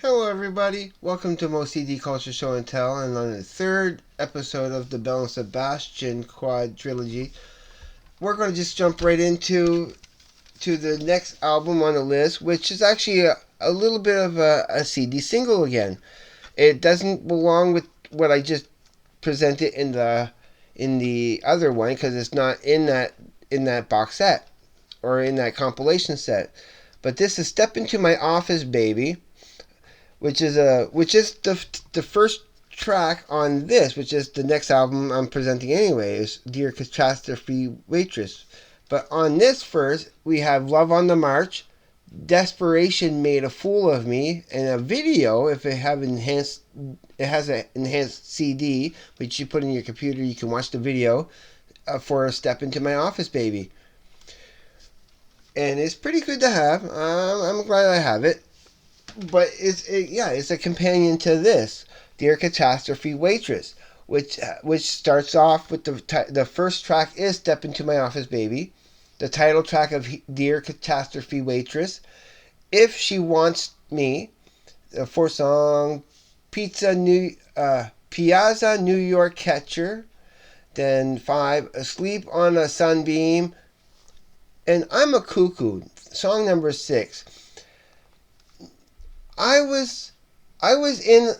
Hello, everybody. Welcome to Moe'S CD Culture Show and Tell, and on the third episode of the Belle Sebastian quadrilogy, we're going to just jump right into the next album on the list, which is actually a little bit of a CD single again. It doesn't belong with what I just presented in the other one because it's not in that box set or in that compilation set. But this is "Step Into My Office, Baby," which is the first track on this, which is the next album I'm presenting anyway, is Dear Catastrophe, Waitress. But on this first, we have Love on the March, Desperation Made a Fool of Me, and a video. If it has an enhanced CD, which you put in your computer, you can watch the video for "Step Into My Office, Baby." And it's pretty good to have. I'm glad I have it. But it's a companion to this, Dear Catastrophe, Waitress, which starts off with the first track is "Step Into My Office, Baby," the title track of Dear Catastrophe, Waitress, "If She Wants Me," the fourth song, Piazza, New York Catcher, then 5, Asleep on a Sunbeam, and I'm a Cuckoo, song number 6. I was in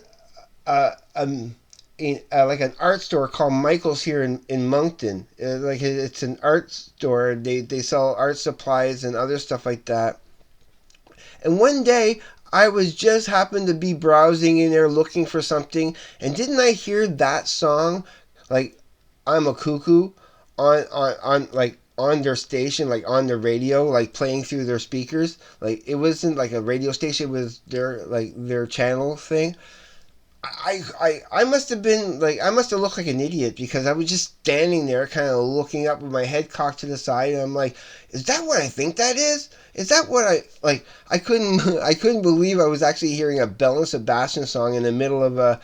like an art store called Michael's here in Moncton. Like it's an art store. They sell art supplies and other stuff like that. And one day I was just happened to be browsing in there looking for something, and didn't I hear that song, like "I'm a Cuckoo," on like on their station, like on their radio, like playing through their speakers. Like it wasn't like a radio station, it was their channel thing. I must have been like, I must have looked like an idiot because I was just standing there kind of looking up with my head cocked to the side, and I'm like, is that what I think that is? Is that what I like? I couldn't believe I was actually hearing a Belle Sebastian song in the middle of a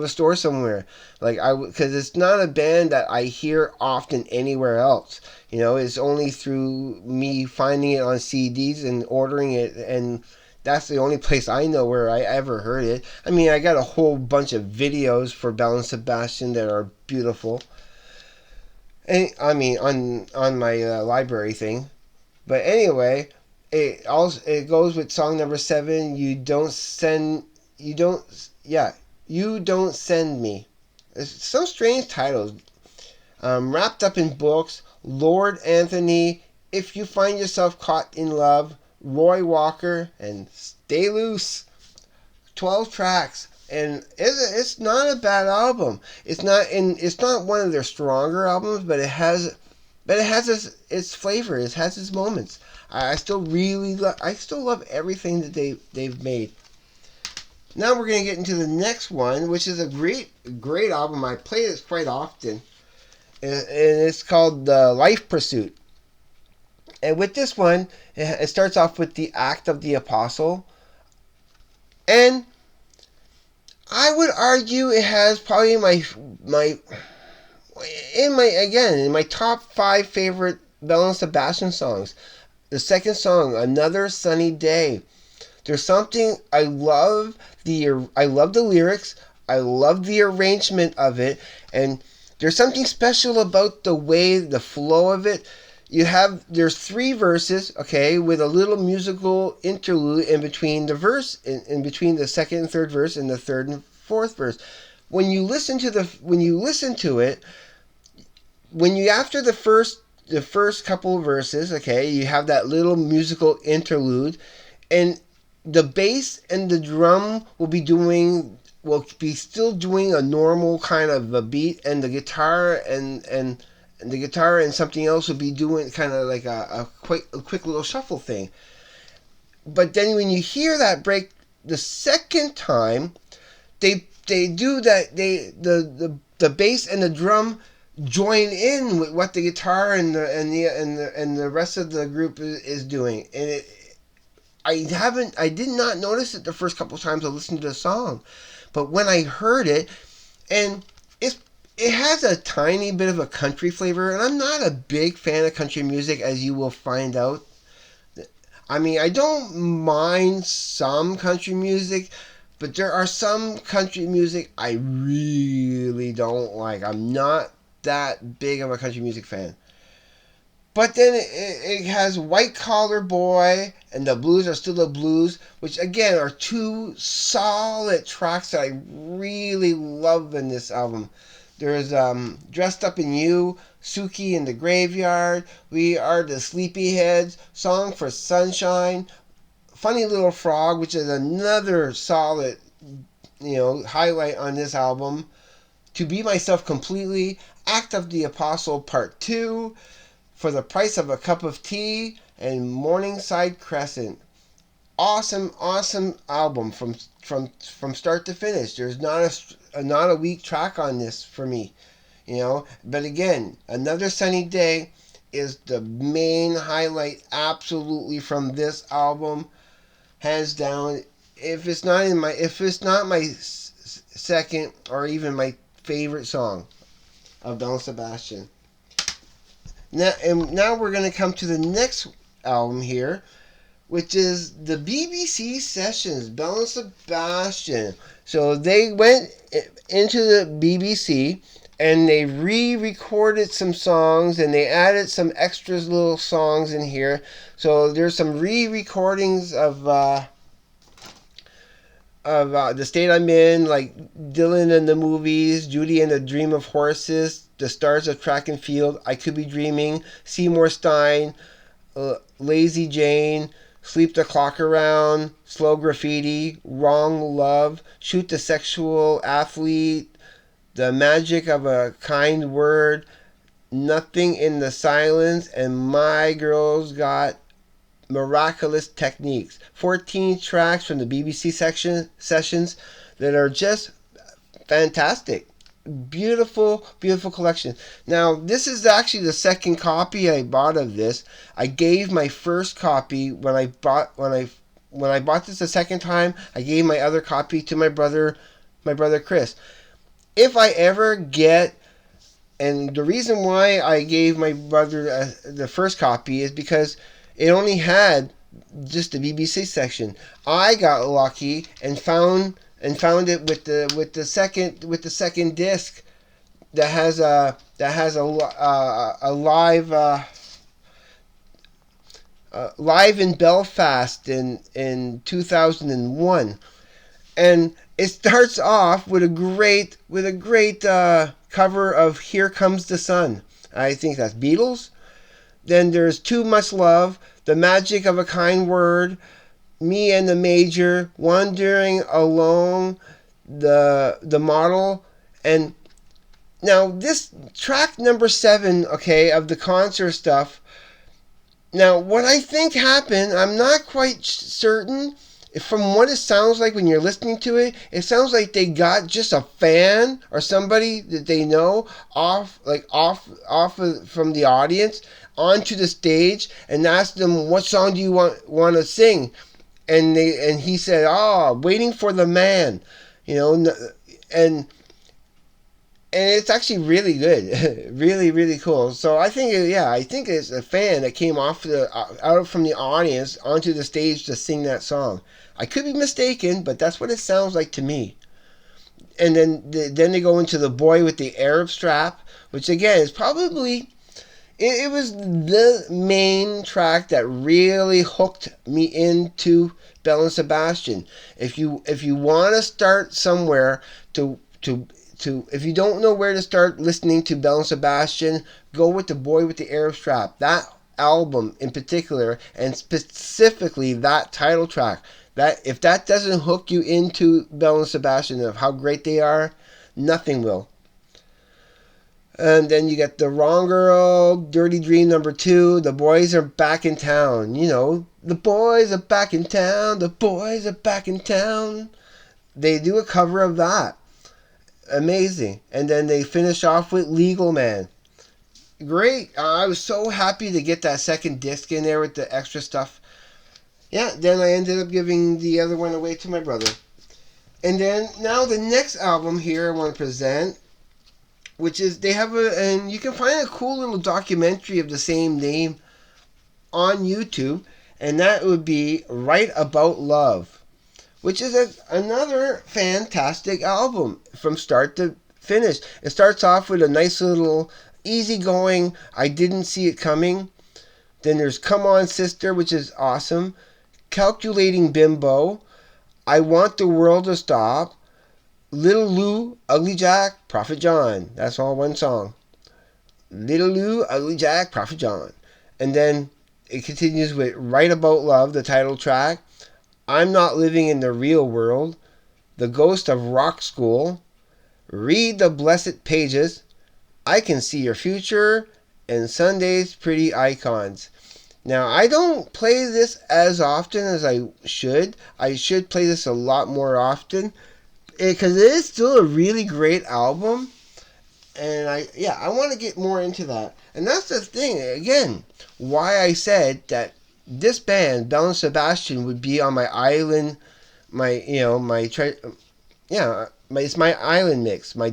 store somewhere. Like because it's not a band that I hear often anywhere else. You know, it's only through me finding it on CDs and ordering it, and that's the only place I know where I ever heard it. I mean, I got a whole bunch of videos for Belle Sebastian that are beautiful. And I mean, on my library thing. But anyway, it goes with song number 7. You don't send me. It's some strange titles. Wrapped up in books, Lord Anthony, If You Find Yourself Caught in Love, Roy Walker, and Stay Loose. 12 tracks, and it's not a bad album. It's not one of their stronger albums, but it has its flavor. It has its moments. I still love everything that they've made. Now we're gonna get into the next one, which is a great album. I play this quite often, and it's called Life Pursuit. And with this one, it starts off with the Act of the Apostle. And I would argue it has probably in my top 5 favorite Belle Sebastian songs. The second song, Another Sunny Day. There's something I love the lyrics. I love the arrangement of it, and there's something special about the flow of it. There's 3 verses, okay, with a little musical interlude in between the verse, in between the second and third verse and the third and fourth verse. When you listen to it, after the first couple of verses, okay, you have that little musical interlude, and the bass and the drum will be still doing a normal kind of a beat, and the guitar and something else would be doing kind of like a quick little shuffle thing. But then when you hear that break the second time, they do that. The bass and the drum join in with what the guitar and the rest of the group is doing, and I did not notice it the first couple of times I listened to the song, but when I heard it, and it has a tiny bit of a country flavor, and I'm not a big fan of country music, as you will find out. I mean, I don't mind some country music, but there are some country music I really don't like. I'm not that big of a country music fan. But then it has White Collar Boy and The Blues Are Still the Blues, which again are two solid tracks that I really love in this album. There's Dressed Up in You, Suki in the Graveyard, We Are the Sleepyheads, Song for Sunshine, Funny Little Frog, which is another solid, highlight on this album. To Be Myself Completely, Act of the Apostle Part 2, For the Price of a Cup of Tea, and Morningside Crescent. Awesome, awesome album from start to finish. There's not a weak track on this for me, But again, Another Sunny Day is the main highlight, absolutely, from this album, hands down. If it's not my second or even my favorite song of Belle Sebastian. Now we're going to come to the next album here, which is the BBC Sessions, Belle Sebastian. So they went into the BBC and they re-recorded some songs and they added some extras little songs in here. So there's some re-recordings of The State I'm In, like Dylan and the Movies, Judy and the Dream of Horses, The Stars of Track and Field, I Could Be Dreaming, Seymour Stein, Lazy Jane, Sleep the Clock Around, Slow Graffiti, Wrong Love, Shoot the Sexual Athlete, The Magic of a Kind Word, Nothing in the Silence, and My Girl's Got Miraculous Techniques. 14 tracks from the BBC sessions that are just fantastic. Beautiful, beautiful collection. Now, this is actually the second copy I bought of this. I gave my first copy when I bought this the second time. I gave my other copy to my brother Chris. If I ever get, and the reason why I gave my brother the first copy is because it only had just the BBC section. I got lucky and found it with the second disc that has a live in Belfast in 2001, and it starts off with a great cover of Here Comes the Sun. I think that's Beatles. Then there's Too Much Love, The Magic of a Kind Word, Me and the Major, Wandering Alone, the Model, and now this track number 7, okay, of the concert stuff. Now, what I think happened, I'm not quite certain. From what it sounds like when you're listening to it, it sounds like they got just a fan or somebody that they know off from the audience onto the stage and asked them, what song do you want to sing? And he said, Waiting for the Man, and it's actually really good, really, really cool. So I think it's a fan that came out from the audience onto the stage to sing that song. I could be mistaken, but that's what it sounds like to me. And then they go into The Boy with the Arab Strap, which again is probably, it was the main track that really hooked me into Belle Sebastian. If you want to start somewhere if you don't know where to start listening to Belle Sebastian, go with The Boy with the Arab Strap. That album in particular, and specifically that title track, that if that doesn't hook you into Belle Sebastian of how great they are, nothing will. And then you get The Wrong Girl, Dirty Dream number 2, The Boys Are Back in Town. The boys are back in town, the boys are back in town. They do a cover of that. Amazing. And then they finish off with Legal Man. Great. I was so happy to get that second disc in there with the extra stuff. Yeah, then I ended up giving the other one away to my brother. And then now the next album here I want to present, which is and you can find a cool little documentary of the same name on YouTube. and that would be Right About Love, which is another fantastic album from start to finish. It starts off with a nice little easygoing I Didn't See It Coming. Then there's Come On Sister, which is awesome. Calculating Bimbo. I Want the World to Stop. Little Lou, Ugly Jack, Prophet John. That's all one song. Little Lou, Ugly Jack, Prophet John. And then it continues with Right About Love, the title track. I'm Not Living in the Real World. The Ghost of Rock School. Read the Blessed Pages. I Can See Your Future. And Sunday's Pretty Icons. Now, I don't play this as often as I should. I should play this a lot more often, because it is still a really great album. And I want to get more into that. And that's the thing, again, why I said that this band, Belle Sebastian, would be on my island, it's my island mix, my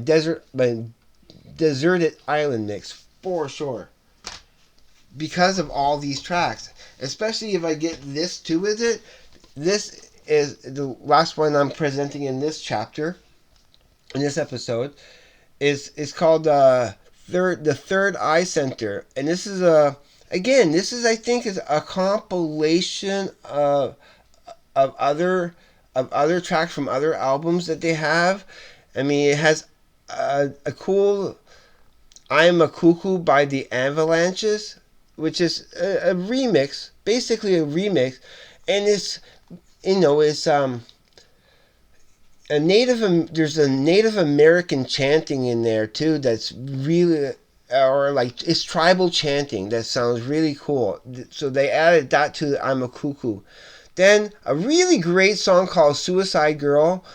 deserted island mix, for sure. Because of all these tracks. Especially if I get this too with it. This is the last one I'm presenting in this chapter, in this episode. Is called the Third Eye Center. And this is I think is a compilation of other tracks from other albums that they have. I mean, it has a cool I'm a Cuckoo by the Avalanches, which is a remix, basically a remix, and it's there's a Native American chanting in there too that's really, or like it's tribal chanting that sounds really cool. So they added that to I'm a Cuckoo. Then a really great song called Suicide Girl,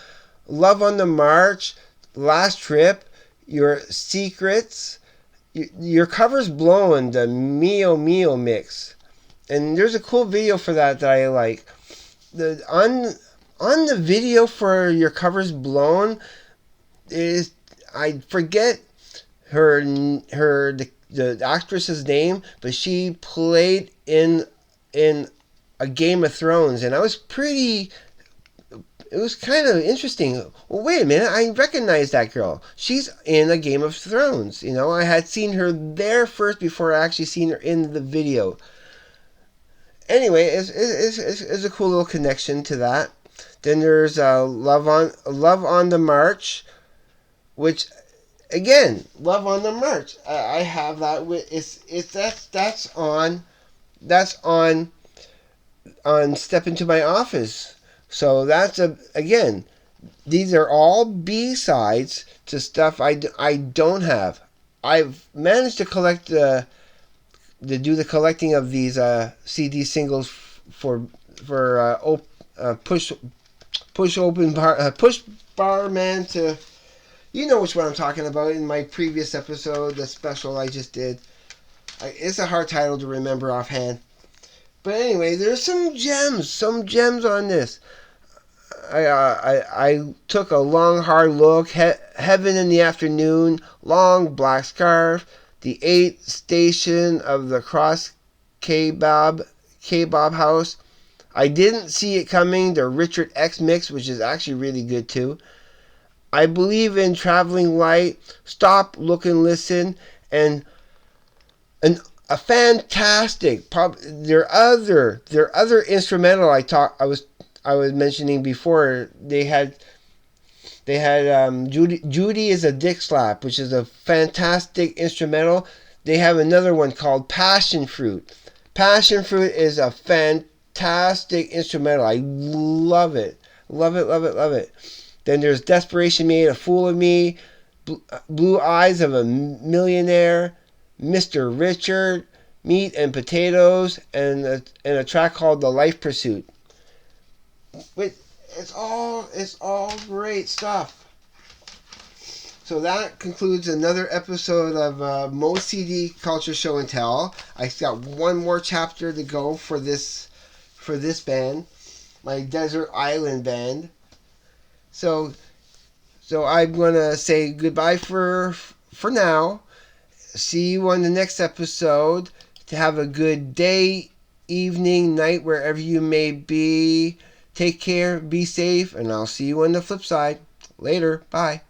Love on the March, Last Trip, Your Secrets, Your Cover's Blowing, the Mio Mio mix. And there's a cool video for that I like. On the video for Your Cover's Blown is, I forget the actress's name, but she played in a Game of Thrones, and it was kind of interesting. Well, wait a minute, I recognize that girl. She's in a Game of Thrones. I had seen her there first before I actually seen her in the video. Anyway, it's a cool little connection to that. Then there's Love on the March, which, again, Love on the March. I have that with that's on Step Into My Office. So that's again, these are all B-sides to stuff I don't have. I've managed to do the collecting of these CD singles for push bar man to, which one I'm talking about in my previous episode, the special I just did. It's a hard title to remember offhand. But anyway, there's some gems on this. I took a long hard look. Heaven in the Afternoon, Long Black Scarf, the 8th Station of the Cross Kebab House. I Didn't See It Coming, the Richard X mix, which is actually really good too. I Believe in Traveling Light, Stop, Look and Listen, and a fantastic their other instrumental I was mentioning before. They had Judy is a Dick Slap, which is a fantastic instrumental. They have another one called Passion Fruit. Passion Fruit is a fantastic instrumental. I love it. Love it. Then there's Desperation Made a Fool of Me, Blue Eyes of a Millionaire, Mr. Richard, Meat and Potatoes, and a track called The Life Pursuit. It's all great stuff. So that concludes another episode of Moe'S CD Culture Show and Tell. I got one more chapter to go for this band, my Desert Island band. So I'm gonna say goodbye for now. See you on the next episode. To have a good day, evening, night, wherever you may be. Take care, be safe, and I'll see you on the flip side. Later. Bye.